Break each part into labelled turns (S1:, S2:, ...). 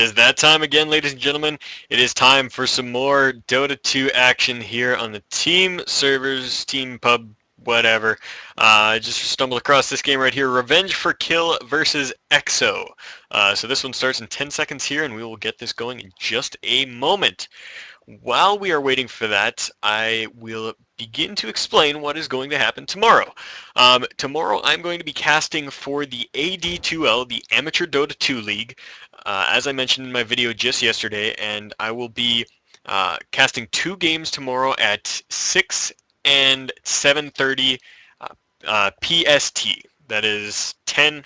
S1: is that time again, ladies and gentlemen. It is time for some more Dota 2 action here on the team servers, team pub, whatever. I just stumbled across this game right here, Revenge for Kill versus EXO. So this one starts in 10 seconds here, and we will get this going in just a moment. While we are waiting for that, I will begin to explain what is going to happen tomorrow. Tomorrow I'm going to be casting for the AD2L, the Amateur Dota 2 League, as I mentioned in my video just yesterday, and I will be casting 2 games tomorrow at 6 and 7:30 PST. That is 9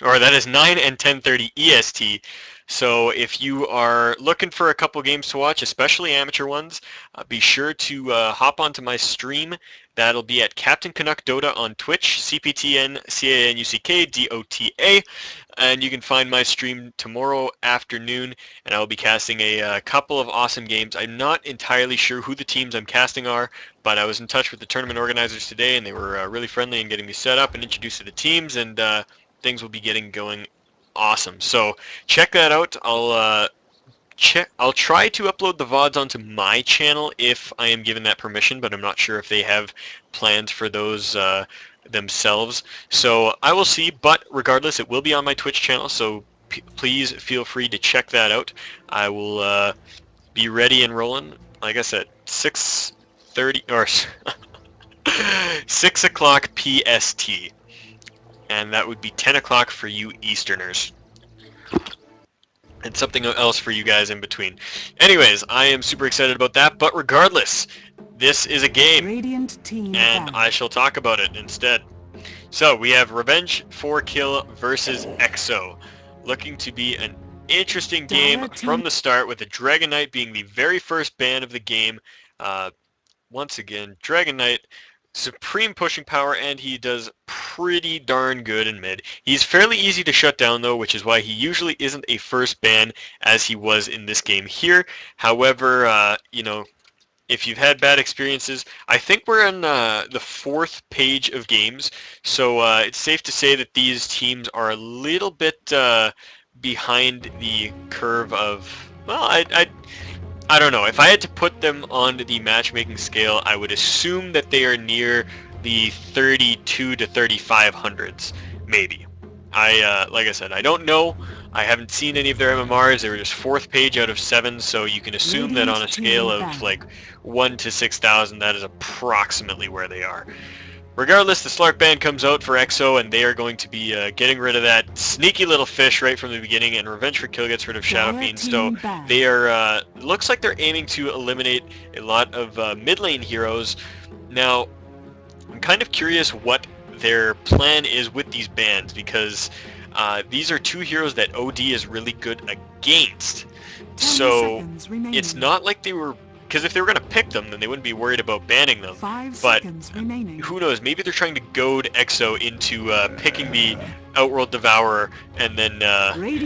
S1: and 10:30 EST. So if you are looking for a couple games to watch, especially amateur ones, be sure to hop onto my stream. That'll be at Cptn.Canuck Dota on Twitch, Cptn.Canuck Dota, and you can find my stream tomorrow afternoon, and I will be casting a couple of awesome games. I'm not entirely sure who the teams I'm casting are, but I was in touch with the tournament organizers today, and they were really friendly in getting me set up and introduced to the teams, and things will be getting going awesome. So check that out. I'll try to upload the VODs onto my channel if I am given that permission, but I'm not sure if they have plans for those themselves. So I will see, but regardless, it will be on my Twitch channel, so please feel free to check that out. I will be ready and rolling, like I said, 6:30 or 6 o'clock PST. And that would be 10 o'clock for you Easterners. And something else for you guys in between. Anyways, I am super excited about that, but regardless, this is a game, and I shall talk about it instead. So, we have Revenge for Kill versus EXO. Looking to be an interesting game from the start, with the Dragon Knight being the very first ban of the game. Once again, Dragon Knight, supreme pushing power, and he does pretty darn good in mid. He's fairly easy to shut down though, which is why he usually isn't a first ban as he was in this game here. However, you know, if you've had bad experiences, I think we're on the 4th page of games, so it's safe to say that these teams are a little bit behind the curve of, well, I don't know. If I had to put them on the matchmaking scale, I would assume that they are near the 32 to 3500s, maybe. Like I said, I don't know. I haven't seen any of their MMRs. They were just 4th page out of 7, so you can assume that on a scale of like 1 to 6,000, that is approximately where they are. Regardless, the Slark ban comes out for EXO, and they are going to be getting rid of that sneaky little fish right from the beginning, and Revenge for Kill gets rid of Shadow Fiend. So they are, looks like they're aiming to eliminate a lot of mid lane heroes. Now, I'm kind of curious what their plan is with these bans, because these are 2 heroes that OD is really good against. So it's not like they were, because if they were going to pick them, then they wouldn't be worried about banning them. But who knows? Maybe they're trying to goad EXO into picking the Outworld Devourer and then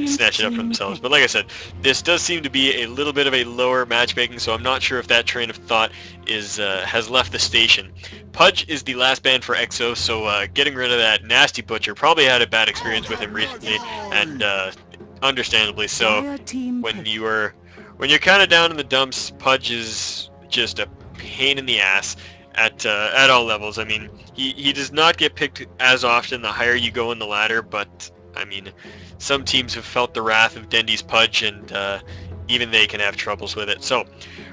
S1: snatch it up for themselves. But like I said, this does seem to be a little bit of a lower matchmaking, so I'm not sure if that train of thought is has left the station. Pudge is the last ban for EXO, so getting rid of that nasty butcher. Probably had a bad experience with him recently, and understandably so. When you're kind of down in the dumps, Pudge is just a pain in the ass at all levels. I mean, he does not get picked as often the higher you go in the ladder, but I mean, some teams have felt the wrath of Dendy's Pudge, and even they can have troubles with it. So,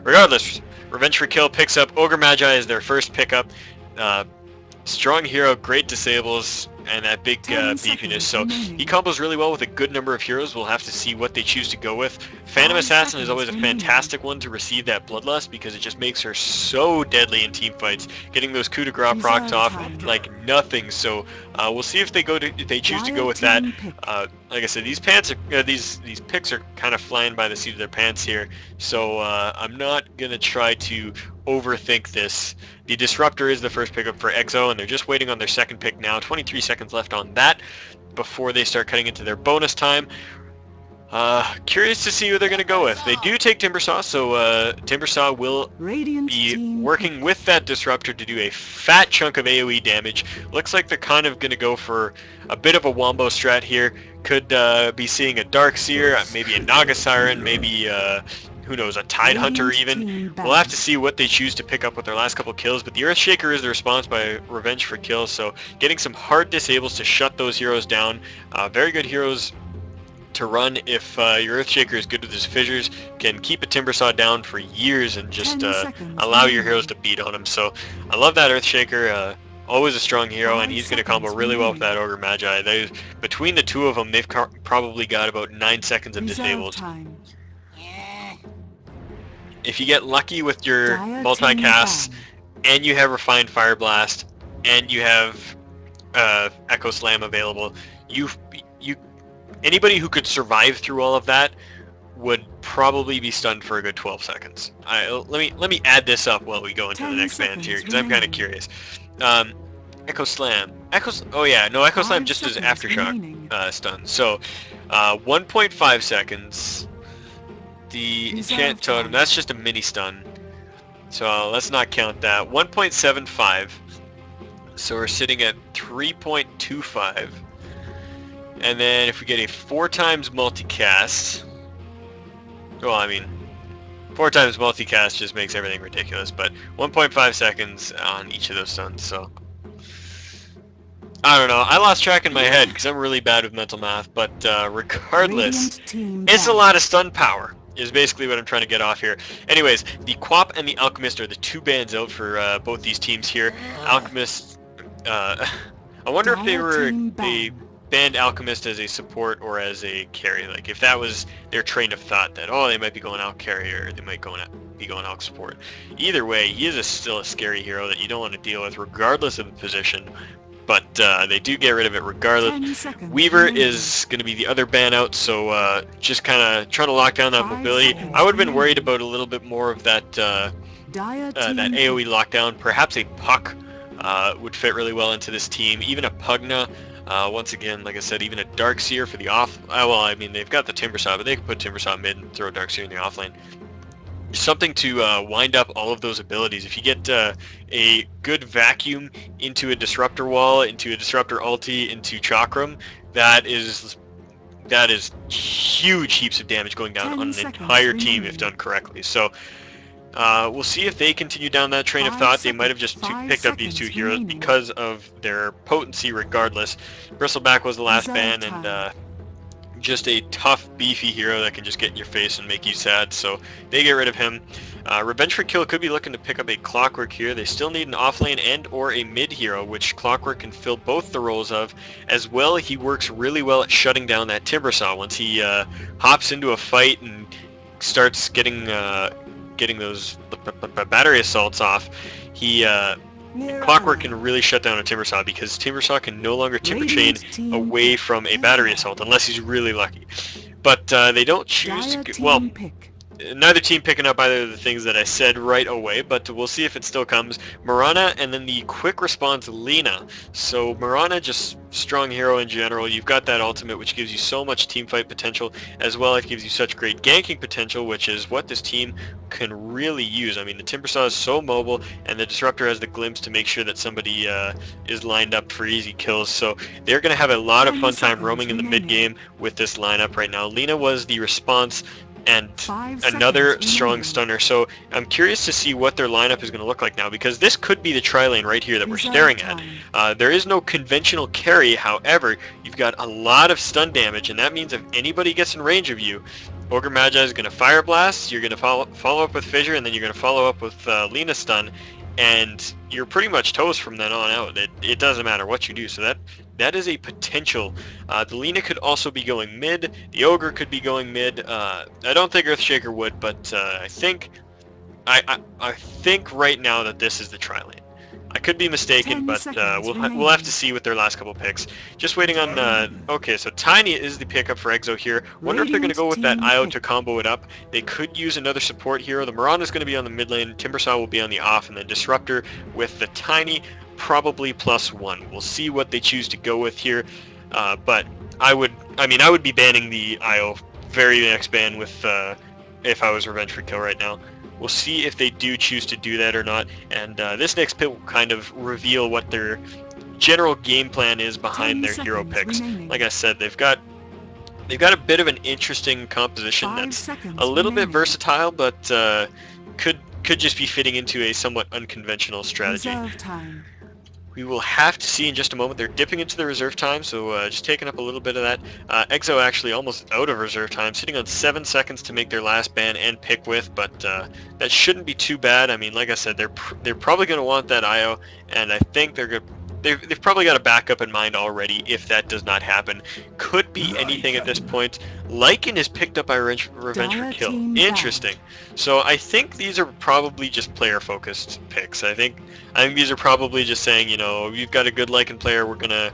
S1: regardless, Revenge for Kill picks up Ogre Magi as their first pickup. Strong hero, great disables, and that big beefiness. So he combos really well with a good number of heroes. We'll have to see what they choose to go with. Phantom Assassin is always a fantastic one to receive that Bloodlust, because it just makes her so deadly in team fights, getting those coup de grace procs off like nothing. So we'll see if they choose to go with that. Like I said, these picks are kind of flying by the seat of their pants here. So I'm not gonna try to overthink this. The Disruptor is the first pickup for EXO, and they're just waiting on their second pick now. 23 seconds left on that before they start cutting into their bonus time. Curious to see who they're going to go with. They do take Timbersaw, so Timbersaw will be working with that Disruptor to do a fat chunk of AoE damage. Looks like they're kind of going to go for a bit of a wombo strat here. Could be seeing a Darkseer, maybe a Naga Siren, maybe who knows, a Tide Hunter even. We'll have to see what they choose to pick up with their last couple kills, but the Earthshaker is the response by Revenge for Kills, so getting some hard disables to shut those heroes down. Very good heroes to run if your Earthshaker is good with his fissures, can keep a Timbersaw down for years and just allow your heroes to beat on him. So I love that Earthshaker. Always a strong hero, and he's going to combo really well with that Ogre Magi. Between the two of them, they've probably got about 9 seconds of disables. If you get lucky with your multicasts, and you have Refined Fire Blast, and you have Echo Slam available, anybody who could survive through all of that would probably be stunned for a good 12 seconds. Let me add this up while we go into the next band here, because I'm kind of curious. Echo Slam. Oh yeah, no, Echo Slam just does Aftershock stun. So 1.5 seconds. The Enchant Totem, that's just a mini stun. So let's not count that. 1.75. So we're sitting at 3.25. And then if we get a 4 times multicast, well, I mean, 4 times multicast just makes everything ridiculous, but 1.5 seconds on each of those stuns, so I don't know. I lost track in my head because I'm really bad with mental math, but regardless, it's a lot of stun power, is basically what I'm trying to get off here. Anyways, the Quap and the Alchemist are the 2 bans out for both these teams here. Alchemist, I wonder if they banned Alchemist as a support or as a carry. Like if that was their train of thought that, oh, they might be going Alch carry or they might be going Alch support. Either way, he is still a scary hero that you don't want to deal with regardless of the position. But they do get rid of it regardless. Weaver is going to be the other ban out, so just kind of trying to lock down that mobility. I would have been worried about a little bit more of that that AoE lockdown. Perhaps a Puck would fit really well into this team. Even a Pugna. Once again, like I said, even a Darkseer for the off. Well, I mean, they've got the Timbersaw, but they can put Timbersaw mid and throw Darkseer in the offlane. Something to wind up all of those abilities. If you get a good vacuum into a Disruptor wall, into a Disruptor ulti, into Chakram, that is huge heaps of damage going down on an entire team if done correctly. So we'll see if they continue down that train of thought. They might have just picked up these 2 heroes because of their potency regardless. Bristleback was the last ban, and just a tough, beefy hero that can just get in your face and make you sad, so they get rid of him. Revenge for Kill could be looking to pick up a Clockwork here. They still need an offlane and or a mid hero, which Clockwork can fill both the roles of. As well, he works really well at shutting down that Timbersaw. Once he hops into a fight and starts getting those battery assaults off, Clockwork can really shut down a Timbersaw because Timbersaw can no longer Timber Chain away from a battery assault unless he's really lucky. But they don't choose to. Well, neither team picking up either of the things that I said right away, but we'll see if it still comes. Marana and then the quick response Lina. So Marana, just strong hero in general. You've got that ultimate, which gives you so much team fight potential, as well as gives you such great ganking potential, which is what this team can really use. I mean, the Timbersaw is so mobile, and the Disruptor has the glimpse to make sure that somebody is lined up for easy kills. So they're going to have a lot of fun time roaming in the mid game with this lineup right now. Lina was the response and another strong stunner. So I'm curious to see what their lineup is going to look like now, because this could be the tri-lane right here that we're staring at. There is no conventional carry, however, you've got a lot of stun damage, and that means if anybody gets in range of you, Ogre Magi is going to Fire Blast, you're going to follow up with Fissure, and then you're going to follow up with Lina Stun, and you're pretty much toast from then on out. It doesn't matter what you do, so that is a potential. The Lina could also be going mid. The Ogre could be going mid. I don't think Earthshaker would, but I think right now that this is the tri-lane. I could be mistaken, but we'll have to see with their last couple picks. Just waiting on. Okay, so Tiny is the pickup for Exo here. Wonder if they're going to go with that IO to combo it up. They could use another support hero. The Marana is going to be on the mid lane. Timbersaw will be on the off, and then Disruptor with the Tiny, probably +1. We'll see what they choose to go with here. But I would be banning the IO very next ban with if I was Revenge for Kill right now. We'll see if they do choose to do that or not, and this next pit will kind of reveal what their general game plan is behind their hero picks. Like I said, they've got a bit of an interesting composition that's a little bit versatile, but could just be fitting into a somewhat unconventional strategy. We will have to see in just a moment. They're dipping into the reserve time, so just taking up a little bit of that. Exo actually almost out of reserve time, sitting on 7 seconds to make their last ban and pick with, but that shouldn't be too bad. I mean, like I said, they're probably going to want that IO, and I think they've probably got a backup in mind already if that does not happen. Could be anything at this point. Lycan is picked up by Revenge for Kill. Interesting. So I think these are probably just player-focused picks. I think these are probably just saying, you know, you've got a good Lycan player, we're gonna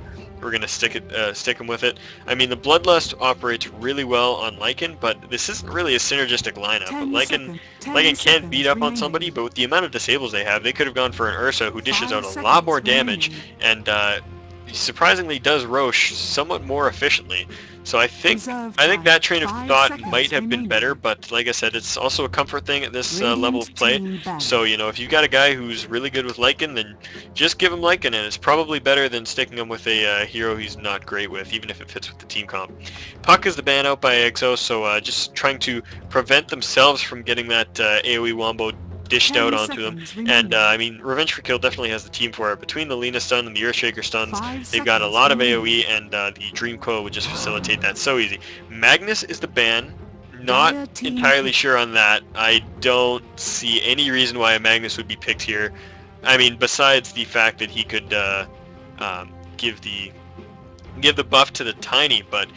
S1: stick him with it. I mean, the Bloodlust operates really well on Lycan, but this isn't really a synergistic lineup. But Lycan can beat up on somebody, but with the amount of disables they have, they could have gone for an Ursa who dishes out a lot more damage, and surprisingly does Roche somewhat more efficiently. So I think that train of thought might have been better, but like I said, it's also a comfort thing at this level of play. So, you know, if you've got a guy who's really good with Lycan, then just give him Lycan, and it's probably better than sticking him with a hero he's not great with, even if it fits with the team comp. Puck is the ban out by Exo, so just trying to prevent themselves from getting that AoE wombo dished out onto them. And I mean, Revenge for Kill definitely has the team for it. Between the Lina stun and the Earthshaker stuns, they've got a lot of AoE, and the Dream Coil would just facilitate that so easy. Magnus is the ban. Not entirely sure on that. I don't see any reason why a Magnus would be picked here. I mean, besides the fact that he could give the buff to the Tiny, but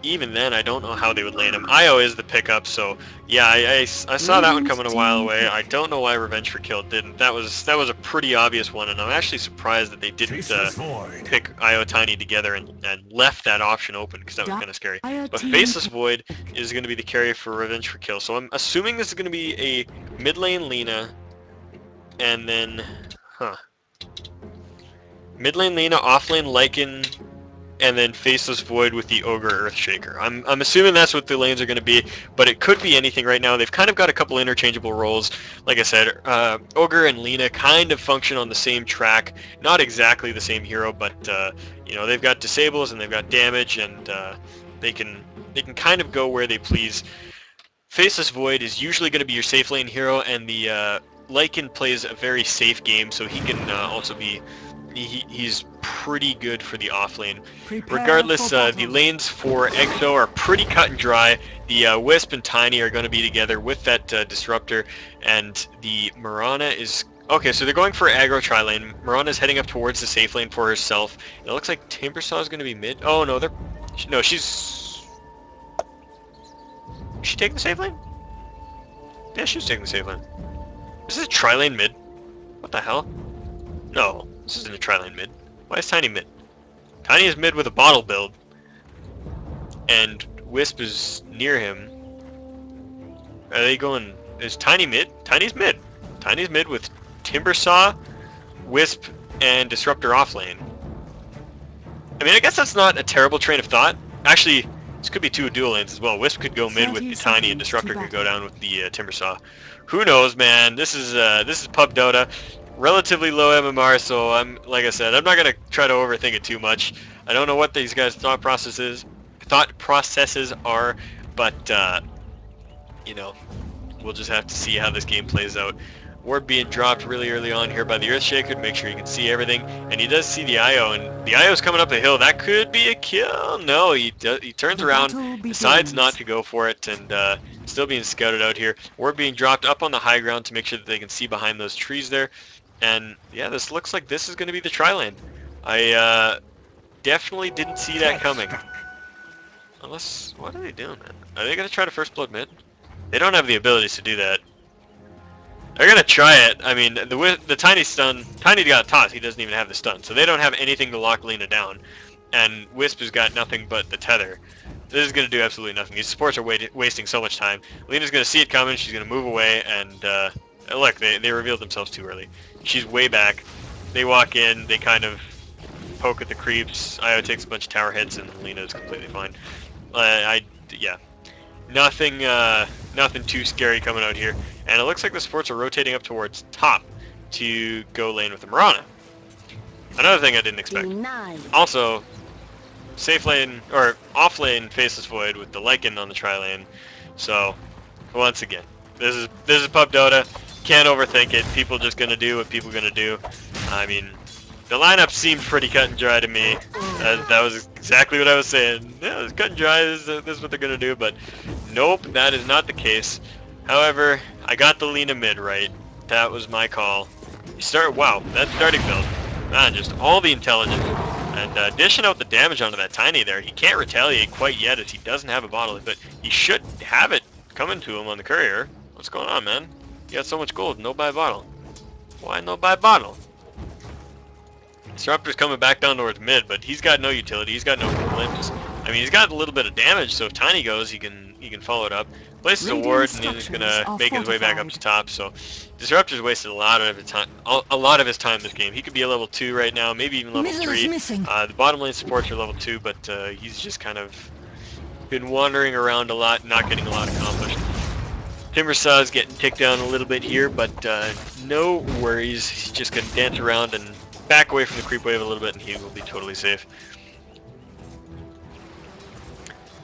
S1: even then, I don't know how they would land him. Io is the pickup, so yeah, I saw that one coming a while away. I don't know why Revenge for Kill didn't. That was a pretty obvious one, and I'm actually surprised that they didn't pick Io Tiny together and left that option open, because that was kind of scary. But Faceless Void is going to be the carry for Revenge for Kill, so I'm assuming this is going to be a mid lane Lina, and then, mid lane Lina, off lane Lycan, and then Faceless Void with the Ogre Earthshaker. I'm assuming that's what the lanes are going to be, but it could be anything right now. They've kind of got a couple interchangeable roles. Like I said, Ogre and Lina kind of function on the same track. Not exactly the same hero, but you know, they've got disables and they've got damage, and they can kind of go where they please. Faceless Void is usually going to be your safe lane hero, and the Lycan plays a very safe game, so he can also be... He's pretty good for the off lane. Regardless, the lanes for Exo are pretty cut and dry. The Wisp and Tiny are going to be together with that Disruptor, and the Mirana is... Okay, so they're going for aggro tri-lane. Mirana's heading up towards the safe lane for herself. It looks like Timbersaw is going to be mid. Oh, no, she's... Is she taking the safe lane? Yeah, she's taking the safe lane. Is this a tri-lane mid? What the hell? No. This isn't a tri-lane mid. Why is Tiny mid? Tiny is mid with a bottle build. And Wisp is near him. Are they going... Is Tiny mid? Tiny's mid. Tiny's mid with Timbersaw, Wisp, and Disruptor off lane. I mean, I guess that's not a terrible train of thought. Actually, this could be two dual lanes as well. Wisp could go mid with the Tiny, and Disruptor could go down with the Timbersaw. Who knows, man? This is Pub Dota. Relatively low MMR, so like I said, I'm not gonna try to overthink it too much. I don't know what these guys' thought processes are, but you know, we'll just have to see how this game plays out. Ward being dropped really early on here by the Earthshaker to make sure he can see everything, and he does see the IO, and the IO's coming up the hill. That could be a kill. No, he turns around, decides not to go for it, and still being scouted out here. Ward being dropped up on the high ground to make sure that they can see behind those trees there. And yeah, this looks like this is going to be the tri-lane. I definitely didn't see that coming. Unless, what are they doing, man? Are they going to try to first blood mid? They don't have the abilities to do that. They're going to try it. I mean, the Tiny stun, Tiny got tossed. He doesn't even have the stun. So they don't have anything to lock Lina down. And Wisp has got nothing but the tether. This is going to do absolutely nothing. These supports are wasting so much time. Lina's going to see it coming. She's going to move away, and look, they revealed themselves too early. She's way back. They walk in, they kind of poke at the creeps. Io takes a bunch of tower hits, and Lina is completely fine. Yeah. nothing nothing too scary coming out here. And it looks like the supports are rotating up towards top to go lane with the Mirana. Another thing I didn't expect. Also, safe lane, or off lane Faceless Void with the Lycan on the tri lane. So, once again, this is pub Dota. Can't overthink it. People just gonna do what people gonna do. I mean, the lineup seemed pretty cut and dry to me. That was exactly what I was saying. Yeah, it's cut and dry. This is what they're gonna do. But nope, that is not the case. However, I got the Lina mid right. That was my call. Wow, that starting build. Man, just all the intelligence. And dishing out the damage onto that Tiny there. He can't retaliate quite yet as he doesn't have a bottle, but he should have it coming to him on the courier. What's going on, man? You got so much gold, no buy bottle. Why no buy bottle? Disruptor's coming back down towards mid, but he's got no utility. He's got no glimpse. I mean, he's got a little bit of damage, so if Tiny goes, he can follow it up. Places a ward, and he's gonna make his way back up to top. So, Disruptor's wasted a lot of his time this game. He could be a level 2 right now, maybe even level 3. The bottom lane supports are level 2, but he's just kind of been wandering around a lot, not getting a lot accomplished. Timbersaw's getting ticked down a little bit here, but no worries. He's just gonna dance around and back away from the creep wave a little bit, and he will be totally safe.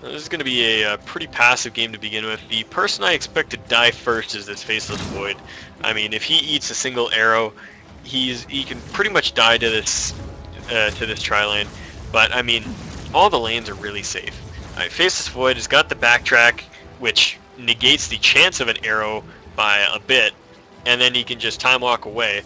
S1: This is going to be a pretty passive game to begin with. The person I expect to die first is this Faceless Void. I mean, if he eats a single arrow, he can pretty much die to this tri-lane. But I mean, all the lanes are really safe. Faceless Void has got the backtrack, which negates the chance of an arrow by a bit, and then he can just time walk away.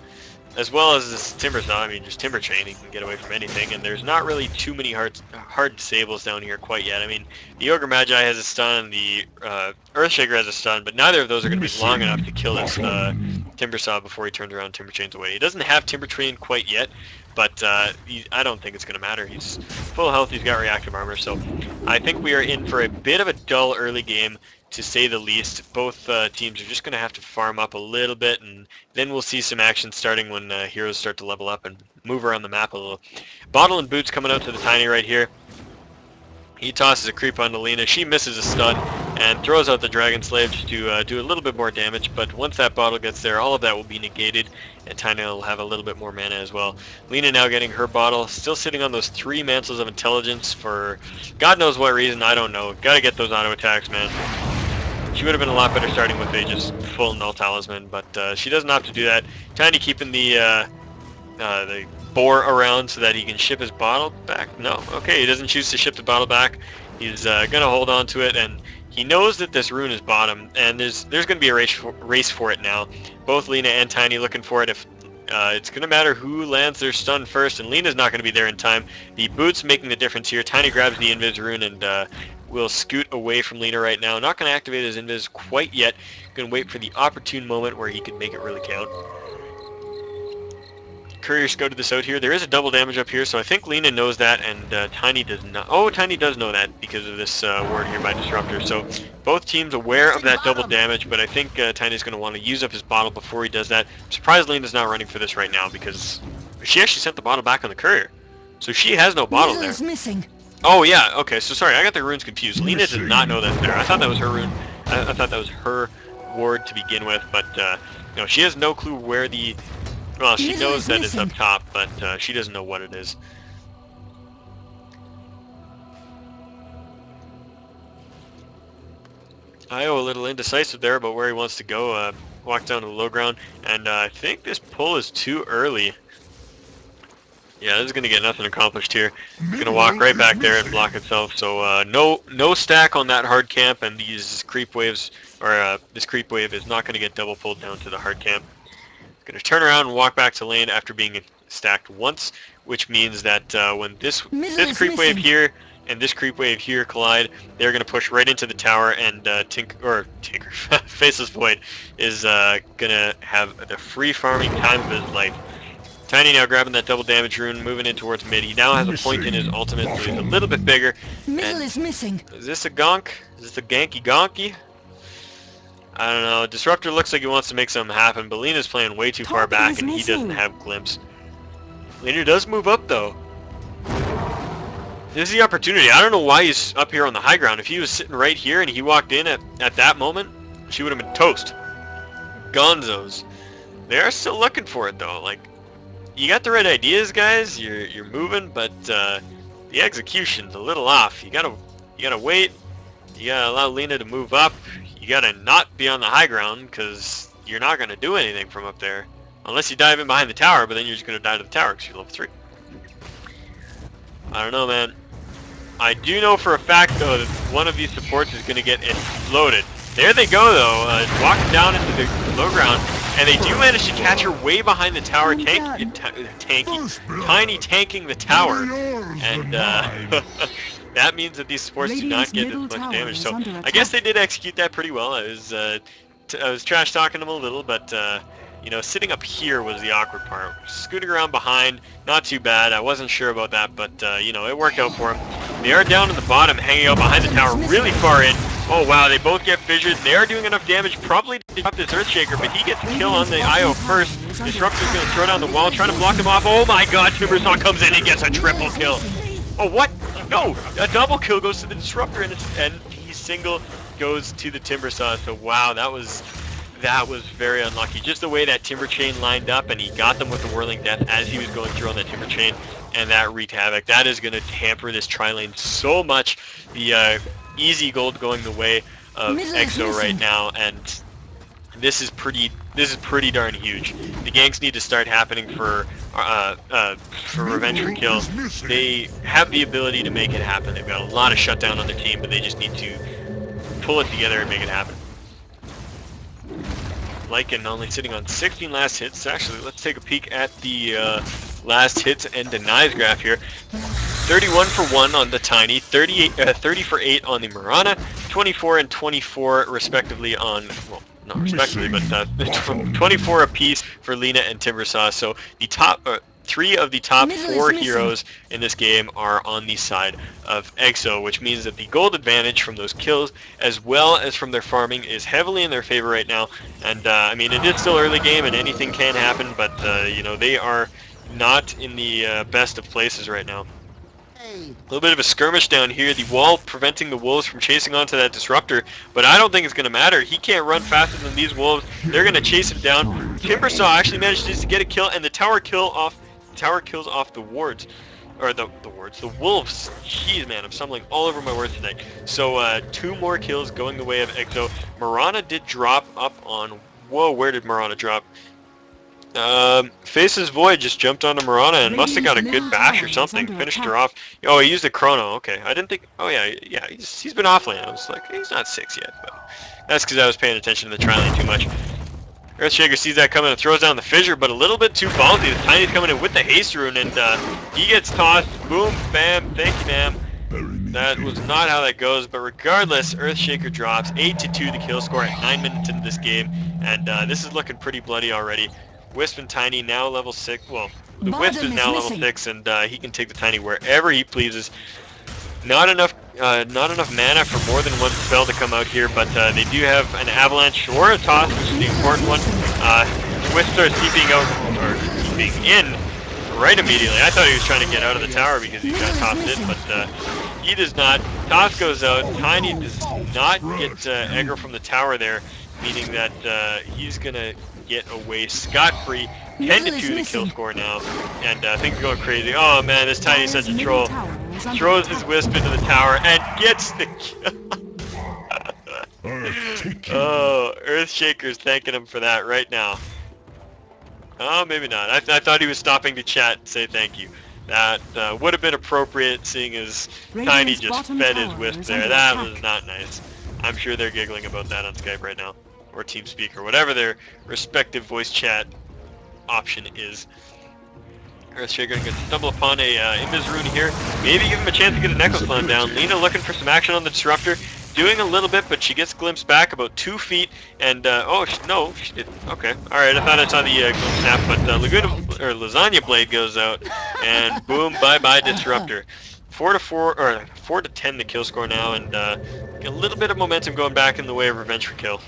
S1: As well as this Timbersaw, I mean, just Timber Chain, he can get away from anything, and there's not really too many hard disables down here quite yet. I mean, the Ogre Magi has a stun, the Earthshaker has a stun, but neither of those are going to be long enough to kill this Timbersaw before he turns around and Timber Chains away. He doesn't have Timber Chain quite yet, but I don't think it's going to matter. He's full health, he's got reactive armor, so I think we are in for a bit of a dull early game, to say the least. Both teams are just going to have to farm up a little bit, and then we'll see some action starting when heroes start to level up and move around the map a little. Bottle and Boots coming out to the Tiny right here. He tosses a creep onto Lina. She misses a stun and throws out the Dragon Slave just to do a little bit more damage, but once that bottle gets there, all of that will be negated, and Tiny will have a little bit more mana as well. Lina now getting her bottle, still sitting on those 3 Mantles of Intelligence for God knows what reason, I don't know. Gotta get those auto attacks, man. She would have been a lot better starting with a just full Null Talisman, but she doesn't have to do that. Tiny keeping the boar around so that he can ship his bottle back. No, okay, he doesn't choose to ship the bottle back. He's gonna hold on to it, and he knows that this rune is bottom, and there's gonna be a race for it now. Both Lina and Tiny looking for it. If it's gonna matter who lands their stun first, and Lina's not gonna be there in time. The Boots making the difference here. Tiny grabs the Invis rune and will scoot away from Lina right now. Not going to activate his Invis quite yet. Going to wait for the opportune moment where he can make it really count. Courier scouted this out here. There is a double damage up here, so I think Lina knows that, and Tiny does not. Oh, Tiny does know that because of this ward here by Disruptor. So both teams aware of that double damage, but I think Tiny's going to want to use up his bottle before he does that. I'm surprised Lina's not running for this right now because she actually sent the bottle back on the Courier. So she has no bottle there.
S2: Missing.
S1: Oh yeah, okay, so sorry, I got the runes confused. Lina did not know that there. I thought that was her rune. I thought that was her ward to begin with, but no, she has no clue where the... Well, she knows that it's up top, but she doesn't know what it is. Io a little indecisive there about where he wants to go. Walk down to the low ground, and I think this pull is too early. Yeah, this is going to get nothing accomplished here. It's going to walk right back there and block itself. So no stack on that hard camp, and these creep waves, or this creep wave is not going to get double pulled down to the hard camp. It's going to turn around and walk back to lane after being stacked once, which means that when this creep wave here and this creep wave here collide, they're going to push right into the tower, and Tinker, Faceless Void is going to have the free farming time of his life. Tiny now grabbing that double damage rune, moving in towards mid. He now has a point in his ultimate, so he's a little bit bigger.
S2: Middle is missing.
S1: Is this a gonk? Is this a ganky? I don't know. Disruptor looks like he wants to make something happen, but Lina's playing way too far back, and he doesn't have glimpse. Lina does move up, though. This is the opportunity. I don't know why he's up here on the high ground. If he was sitting right here and he walked in at that moment, she would have been toast. Gonzos. They are still looking for it though. Like, you got the right ideas, guys. You're moving, but the execution's a little off. You gotta wait. You gotta allow Lina to move up. You gotta not be on the high ground because you're not gonna do anything from up there unless you dive in behind the tower. But then you're just gonna die to the tower because you're level 3. I don't know, man. I do know for a fact though that one of these supports is gonna get exploded. There they go though, walking down into the low ground, and they do manage to catch her way behind the tower, Tiny tanking the tower, and that means that these supports do not get as much damage. So I guess they did execute that pretty well. I was trash talking them a little, but you know, sitting up here was the awkward part. Scooting around behind, not too bad. I wasn't sure about that, but you know, it worked out for them. They are down in the bottom, hanging out behind the tower, really far in. Oh wow, they both get fissured. They are doing enough damage probably to drop this Earthshaker, but he gets a kill on the IO first. Disruptor's gonna throw down the wall, trying to block him off. Oh my god, Timbersaw comes in and gets a triple kill. Oh what? No, a double kill goes to the Disruptor, and the single goes to the Timbersaw. So wow, that was very unlucky. Just the way that Timber Chain lined up, and he got them with the Whirling Death as he was going through on that Timber Chain, and that wreaked havoc. That is going to hamper this tri-lane so much. The easy gold going the way of EXO right now, and this is pretty darn huge. The ganks need to start happening for Revenge for Kill. They have the ability to make it happen. They've got a lot of shutdown on their team, but they just need to pull it together and make it happen. Lycan only sitting on 16 last hits. Actually, let's take a peek at the last hits and denies graph here. 31 for 1 on the Tiny, 30 for 8 on the Mirana, 24 and 24 respectively on, well, not respectively, but 24 apiece for Lina and Timbersaw. So the top 3 of the top 4 heroes in this game are on the side of EXO, which means that the gold advantage from those kills as well as from their farming is heavily in their favor right now. And I mean, it is still early game and anything can happen, but you know, they are not in the best of places right now. A little bit of a skirmish down here, the wall preventing the wolves from chasing onto that Disruptor, but I don't think it's going to matter. He can't run faster than these wolves. They're going to chase him down. Timbersaw actually manages to get a kill, and the tower kills off the wards, or the wolves. Jeez, man, I'm stumbling all over my words tonight. So 2 more kills going the way of EXO. Mirana did drop up on, whoa, where did Mirana drop? Faces Void just jumped onto Mirana and must have got a good bash or something. Finished her off. Oh, he used a chrono. Okay, I didn't think. Oh yeah, he's been offlane. I was like, he's not 6 yet, but that's because I was paying attention to the tri-lane too much. Earthshaker sees that coming and throws down the fissure, but a little bit too ballsy. The Tiny's coming in with the haste rune, and he gets tossed. Boom, bam, thank you, ma'am. That was not how that goes, but regardless, Earthshaker drops 8-2 the kill score at 9 minutes into this game, and this is looking pretty bloody already. Wisp and Tiny now level 6. Well, the Wisp is now level 6, and he can take the Tiny wherever he pleases. Not enough mana for more than one spell to come out here, but they do have an Avalanche or a Toss, which is the important one. Wisp starts keeping in right immediately. I thought he was trying to get out of the tower because he got tossed in, but he does not. Toss goes out. Tiny does not get aggro from the tower there, meaning that he's gonna get away scot-free. 10-2 the kill score now, and things are going crazy. Oh man, this Tiny's such a troll. Throws his Wisp into the tower and gets the kill. Oh, Earthshaker's thanking him for that right now. Oh, maybe not. I thought he was stopping to chat and say thank you. That would have been appropriate, seeing as Tiny just fed his Wisp there. That was not nice. I'm sure they're giggling about that on Skype right now, or TeamSpeak, or whatever their respective voice chat option is. Earthshaker going to stumble upon a Invis rune here. Maybe give him a chance to get a Necklace Slam down. Lina looking for some action on the Disruptor. Doing a little bit, but she gets glimpsed back about 2 feet. And, oh, no, she did. Okay. Alright, I thought I saw the glimpse snap, but Lasagna Blade goes out. And boom, bye-bye Disruptor. 4-10 the kill score now, and a little bit of momentum going back in the way of Revenge for Kill.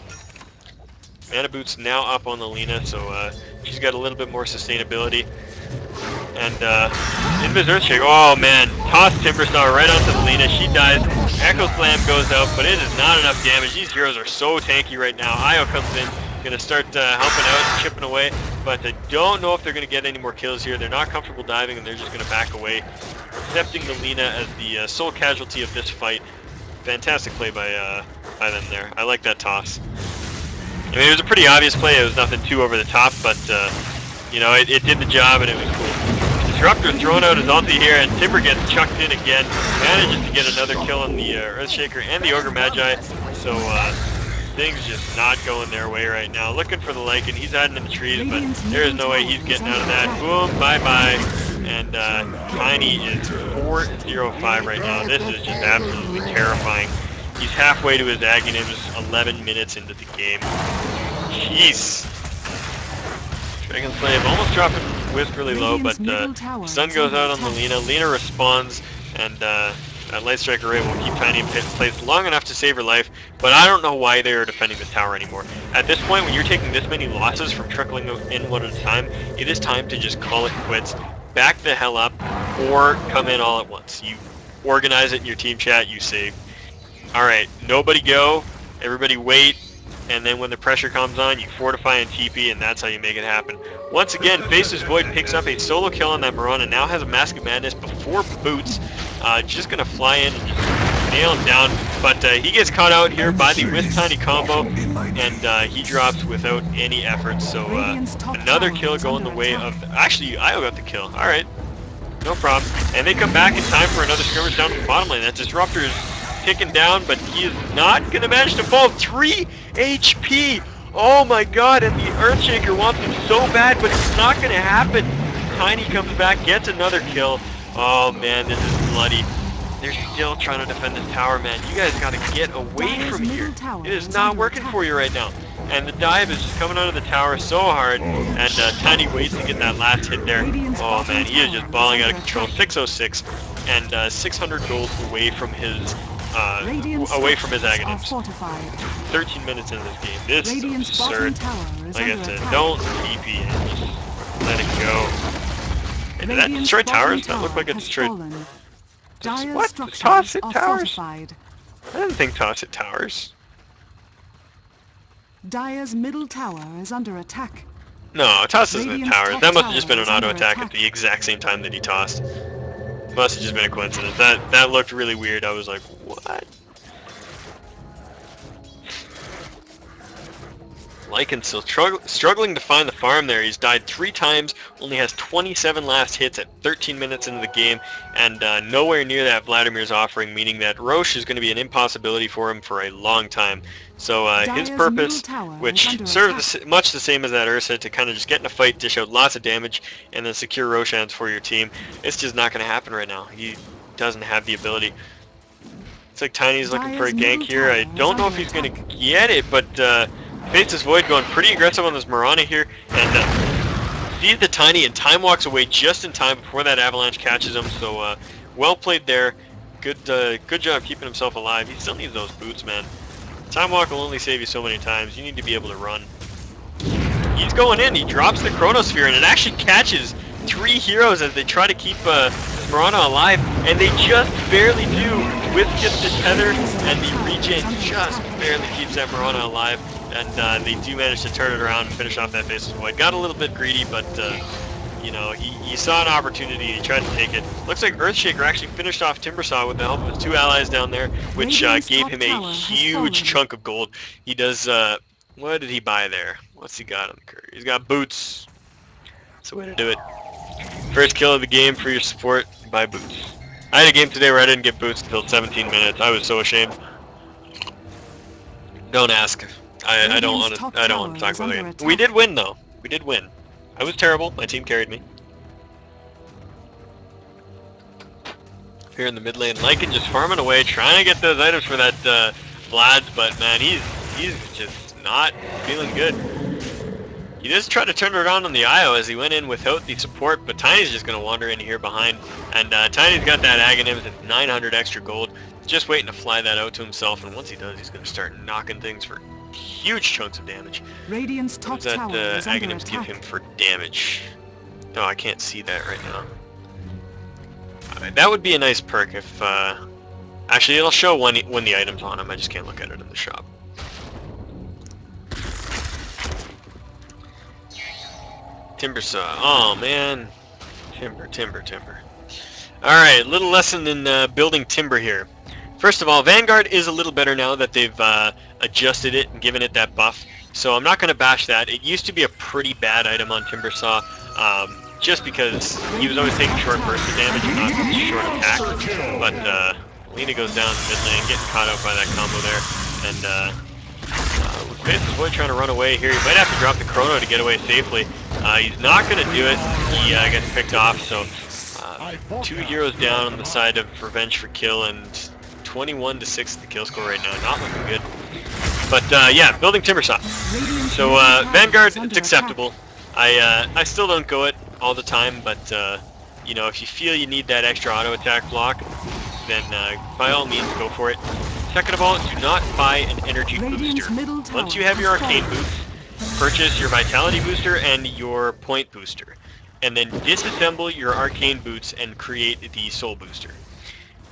S1: Mana Boot's now up on the Lina, so she's got a little bit more sustainability. And Invis Earthshake. Oh man, toss Timbersaw right onto the Lina. She dies. Echo Slam goes out, but it is not enough damage. These heroes are so tanky right now. Io comes in, gonna start helping out and chipping away, but I don't know if they're gonna get any more kills here. They're not comfortable diving, and they're just gonna back away, accepting the Lina as the sole casualty of this fight. Fantastic play by them there. I like that toss. I mean, it was a pretty obvious play. It was nothing too over the top, but you know, it did the job, and it was cool. Disruptor thrown out his ulti here, and Timber gets chucked in again. Manages to get another kill on the Earthshaker and the Ogre Magi. So things just not going their way right now. Looking for the Lycan. He's hiding in the trees, but there is no way he's getting out of that. Boom, bye-bye. And Tiny is 4-0-5 right now. This is just absolutely terrifying. He's halfway to his Aghanims, 11 minutes into the game. Jeez. Dragon Slave almost dropping Wisp really low, but Sun goes out on the Lina. Lina responds, and that Light Striker Ray will keep Tiny in place long enough to save her life, but I don't know why they are defending the tower anymore. At this point, when you're taking this many losses from trickling in one at a time, it is time to just call it quits, back the hell up, or come in all at once. You organize it in your team chat, you say, alright, nobody go, everybody wait, and then when the pressure comes on, you fortify and TP, and that's how you make it happen. Once again, Faceless Void picks up a solo kill on that Mirana, and now has a Mask of Madness before Boots. Just going to fly in and just nail him down, but he gets caught out here by the with Tiny combo, and he drops without any effort, so another kill going the way of... Actually, Io got the kill. Alright, no problem. And they come back in time for another skirmish down to the bottom lane. That Disruptor is taken down, but he is not going to manage to fall. 3 HP! Oh my god, and the Earthshaker wants him so bad, but it's not going to happen. Tiny comes back, gets another kill. Oh man, this is bloody. They're still trying to defend this tower, man. You guys got to get away from here. It is not working for you right now. And the dive is just coming out of the tower so hard, and Tiny waits to get that last hit there. Oh man, he is just balling out of control. 606, and 600 gold away from his Aghanims. 13 minutes into this game. This is absurd. Like I said, don't TP and just let it go. And did that destroy towers? That looked like it destroyed... What? Toss hit towers? I didn't think toss hit towers.
S2: Dire's middle tower is under attack.
S1: No, toss isn't hit towers. That must have just been an auto attack at the exact same time that he tossed. Must have just been a coincidence. That looked really weird. I was like, what? Lycan still struggling to find the farm there. He's died 3 times, only has 27 last hits at 13 minutes into the game, and nowhere near that Vladimir's offering, meaning that Roche is going to be an impossibility for him for a long time. So his purpose, which serves much the same as that Ursa, to kind of just get in a fight, dish out lots of damage, and then secure Roshans for your team, it's just not going to happen right now. He doesn't have the ability. It's like Tiny's looking for a gank here. I don't know if he's going to get it, but... Faceless Void going pretty aggressive on this Mirana here, and sees the Tiny, and Time walks away just in time before that Avalanche catches him, so well played there. Good job keeping himself alive. He still needs those boots, man. Time walk will only save you so many times. You need to be able to run. He's going in, he drops the Chronosphere, and it actually catches 3 heroes as they try to keep Mirana alive, and they just barely do. Wisp gets the tether, and the regen just barely keeps that Mirana alive. And they do manage to turn it around and finish off that Faceless Void. Got a little bit greedy, but, you know, he saw an opportunity, he tried to take it. Looks like Earthshaker actually finished off Timbersaw with the help of his 2 allies down there, which gave him a huge chunk of gold. He does, what did he buy there? What's he got on the courier? He's got boots. That's the way to do it. First kill of the game for your support, buy boots. I had a game today where I didn't get boots until 17 minutes. I was so ashamed. Don't ask. I don't want to talk about it. We did win though. We did win. I was terrible. My team carried me. Here in the mid lane, Lycan just farming away, trying to get those items for that Vlad, but man, he's just not feeling good. He does try to turn it around on the Io as he went in without the support, but Tiny's just going to wander in here behind, and Tiny's got that Aghanims at 900 extra gold, just waiting to fly that out to himself, and once he does, he's going to start knocking things for huge chunks of damage.
S2: Radiant's top
S1: what does that
S2: tower is under
S1: Aghanims give
S2: attack.
S1: him for damage? No, I can't see that right now. Anyway, that would be a nice perk if... Actually, it'll show when the item's on him. I just can't look at it in the shop. Timber saw. Oh, man. Timber. Alright, little lesson in building timber here. First of all, Vanguard is a little better now that they've adjusted it and given it that buff. So I'm not going to bash that. It used to be a pretty bad item on Timber Saw, just because he was always taking short burst of damage and not short attack. But Lina goes down mid lane, getting caught out by that combo there. And with Faceless Void trying to run away here, he might have to drop the Chrono to get away safely. He's not going to do it. He gets picked off, so 2 heroes down on the side of Revenge for Kill, and 21-6 the kill score right now. Not looking good. But yeah, building Timber Saw. So Vanguard, it's acceptable. I still don't go it all the time, but you know, if you feel you need that extra auto attack block, then by all means go for it. Second of all, do not buy an energy booster. Once you have your arcane boost, purchase your vitality booster and your point booster, and then disassemble your arcane boots and create the soul booster.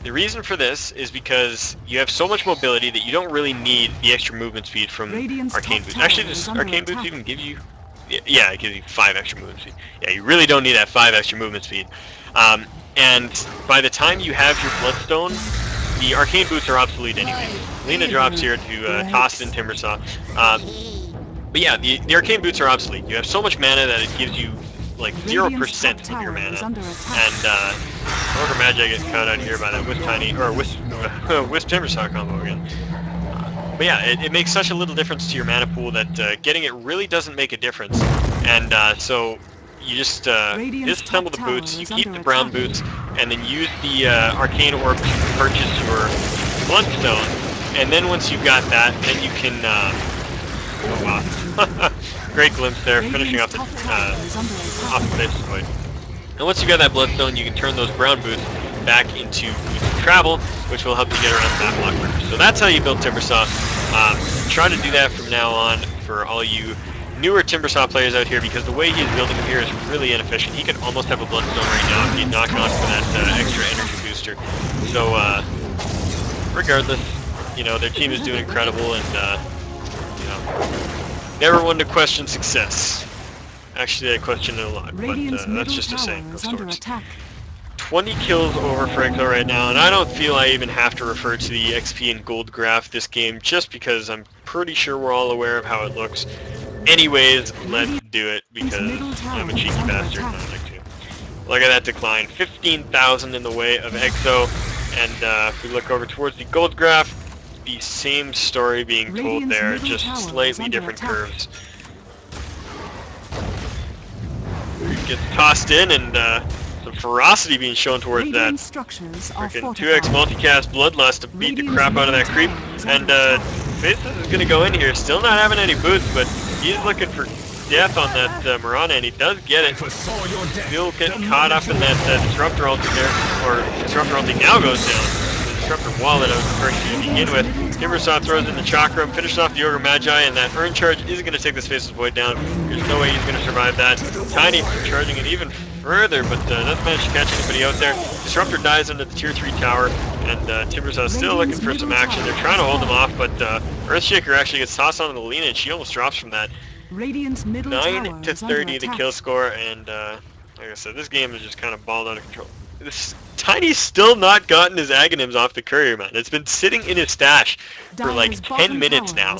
S1: The reason for this is because you have so much mobility that you don't really need the extra movement speed from arcane boots. Actually, this arcane boots even give you... Yeah, it gives you 5 extra movement speed. Yeah, you really don't need that 5 extra movement speed. And by the time you have your Bloodstone, the arcane boots are obsolete anyway. Lina drops here to toss in Timber Saw. But yeah, the arcane boots are obsolete. You have so much mana that it gives you like 0% of your mana. And Ogre Magi gets caught out here by that Wisp Timber Saw combo again. But yeah, it makes such a little difference to your mana pool that getting it really doesn't make a difference. And so you just disassemble the boots, you keep the brown boots, and then use the arcane orb to purchase your Bloodstone. And then once you've got that, then you can... oh wow. Great glimpse there, finishing off the Faceless Void. And once you got that Bloodstone, you can turn those brown boots back into boots of travel, which will help you get around that block burner. So that's how you build Timber Saw. Try to do that from now on for all you newer Timber Saw players out here, because the way he's building them here is really inefficient. He could almost have a Bloodstone right now if he'd knock on for that extra energy booster. So regardless, you know, their team is doing incredible, and you know, never one to question success. Actually, I question it a lot, but that's just a saying of sorts. 20 kills over for Exo right now, and I don't feel I even have to refer to the XP and gold graph this game, just because I'm pretty sure we're all aware of how it looks. Anyways, let's do it, because I'm a cheeky bastard and I like to. Look at that decline. 15,000 in the way of Exo, and if we look over towards the gold graph, the same story being told there, just slightly different curves. Gets tossed in, and some ferocity being shown towards that. Freaking 2x multicast Bloodlust to beat the crap out of that creep. And Faceless is going to go in here, still not having any boots, but he's looking for death on that Mirana, and he does get it. Still getting caught up in that Disruptor ulti there, or Disruptor ulti now goes down. Disruptor Wallet I was referring to begin with. Timber Saw throws in the Chakra, finishes off the Ogre Magi, and that Urn Charge is going to take this Faceless Void down. There's no way he's going to survive that. Tiny charging it even further, but doesn't manage to catch anybody out there. Disruptor dies into the tier 3 tower, and Timber Saw still looking for some action. They're trying to hold him off, but Earthshaker actually gets tossed onto the Lina, and she almost drops from that. 9 to 30 the kill score, and like I said, this game is just kind of balled out of control. Tiny's still not gotten his Aghanims off the courier, man. It's been sitting in his stash for like 10 minutes now,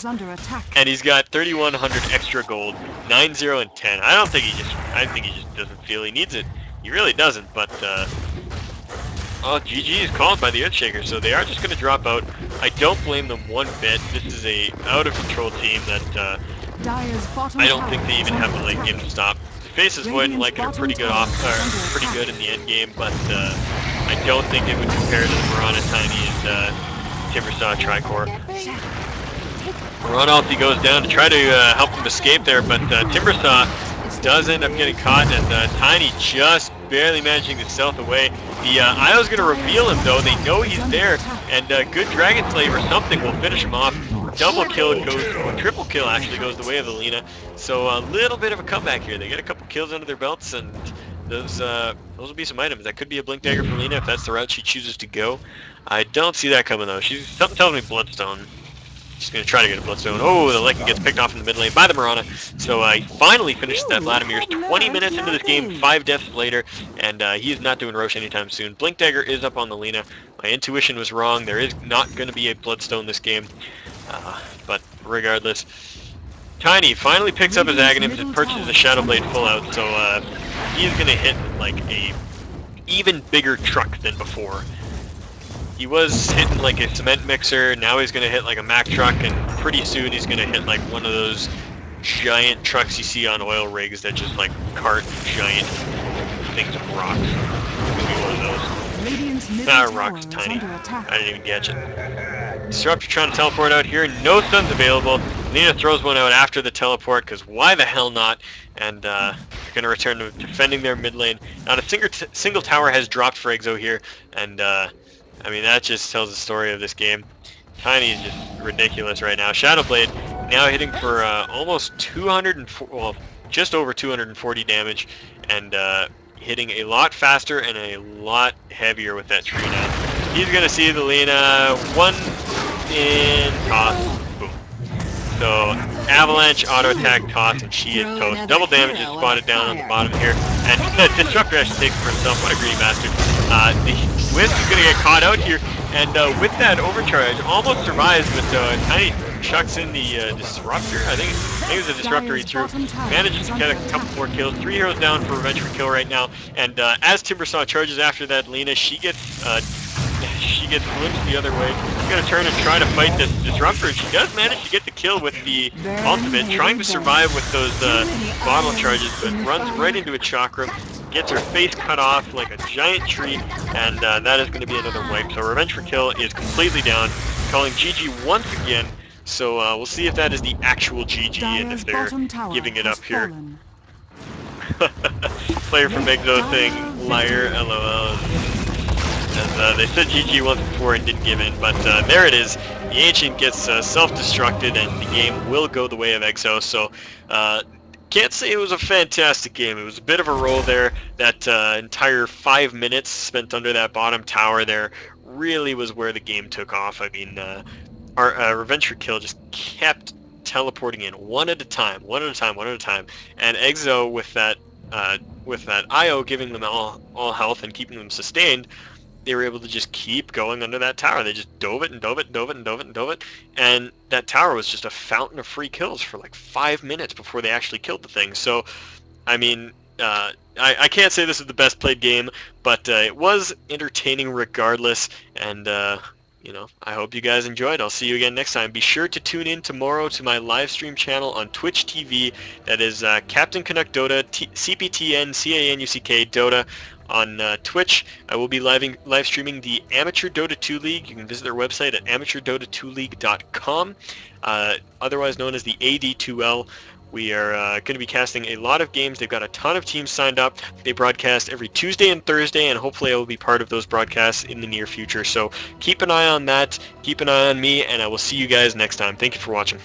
S1: and he's got 3,100 extra gold, 9-0 and 10. I think he just doesn't feel he needs it. He really doesn't, but oh, GG is called by the Earthshaker, so they are just going to drop out. I don't blame them one bit. This is a out of control team that I don't think they even have the late game to stop. Faceless Void and Lycan are pretty good in the end game, but I don't think it would compare to the Mirana, Tiny, and Timber Saw Tricore. Mirana ulti goes down to try to help them escape there, but Timber Saw does end up getting caught, and Tiny just barely managing to stealth away. The Io's going to reveal him, though. They know he's there, and good Dragon Slave or something will finish him off. Double kill goes, triple kill actually goes the way of the Lina. So a little bit of a comeback here. They get a couple kills under their belts, and those will be some items. That could be a Blink Dagger for Lina if that's the route she chooses to go. I don't see that coming though. Something tells me Bloodstone. She's going to try to get a Bloodstone. Oh, the Lycan gets picked off in the mid lane by the Mirana. So he finally finishes that Vladimir's 20 minutes into this game, 5 deaths later, and he is not doing Roche anytime soon. Blink Dagger is up on the Lina. My intuition was wrong. There is not going to be a Bloodstone this game. But regardless, Tiny finally picks up his Aghanim's and purchases a Shadow Blade full out. So he's going to hit like a even bigger truck than before. He was hitting like a cement mixer, now he's going to hit like a Mack truck, and pretty soon he's going to hit like one of those giant trucks you see on oil rigs that just like cart giant things of rocks. It's going to be one of those. Rocks tiny. I didn't even catch it. Disruptor trying to teleport out here, no stuns available. Lina throws one out after the teleport, because why the hell not? And they're going to return to defending their mid lane. Not a single tower has dropped for Exo here, and I mean, that just tells the story of this game. Tiny is just ridiculous right now. Shadowblade now hitting for almost 240, well, just over 240 damage, and hitting a lot faster and a lot heavier with that tree now. He's going to see the Lina, one in toss, boom. So, Avalanche, auto attack, toss, and she is toast. Double damage is spotted down on the bottom here. And Disruptor actually takes it for himself. What a greedy bastard. The Wisp is going to get caught out here. And with that overcharge, almost survives, but Tiny chucks in the Disruptor. I think it was a Disruptor he threw. Manages to get a couple more kills. 3 heroes down for revenge for kill right now. And as Timbersaw charges after that, Lina, she gets glimpsed the other way. She's going to turn and try to fight this Disruptor. She does manage to get the kill with the ultimate, trying to survive with those bottle charges, but runs right into a chakra, gets her face cut off like a giant tree, and that is going to be another wipe. So Revenge for Kill is completely down, calling GG once again. So we'll see if that is the actual GG and if they're giving it up here. Player from Exo saying, liar, LOL. As they said GG once before and didn't give in, but there it is. The Ancient gets self-destructed, and the game will go the way of Exo. So can't say it was a fantastic game. It was a bit of a roll there. That entire 5 minutes spent under that bottom tower there really was where the game took off. I mean, our Revenge for Kill just kept teleporting in one at a time, and Exo with that IO giving them all health and keeping them sustained, they were able to just keep going under that tower. They just dove it, and that tower was just a fountain of free kills for like 5 minutes before they actually killed the thing. So, I mean, I can't say this is the best played game, but it was entertaining regardless, and you know, I hope you guys enjoyed. I'll see you again next time. Be sure to tune in tomorrow to my live stream channel on Twitch TV. That is Cptn.Canuck Dota, Cptn.Canuck Dota on Twitch. I will be live streaming the Amateur Dota 2 League. You can visit their website at amateurdota2league.com, otherwise known as the AD2L. We are going to be casting a lot of games. They've got a ton of teams signed up. They broadcast every Tuesday and Thursday, and hopefully I will be part of those broadcasts in the near future. So keep an eye on that. Keep an eye on me, and I will see you guys next time. Thank you for watching.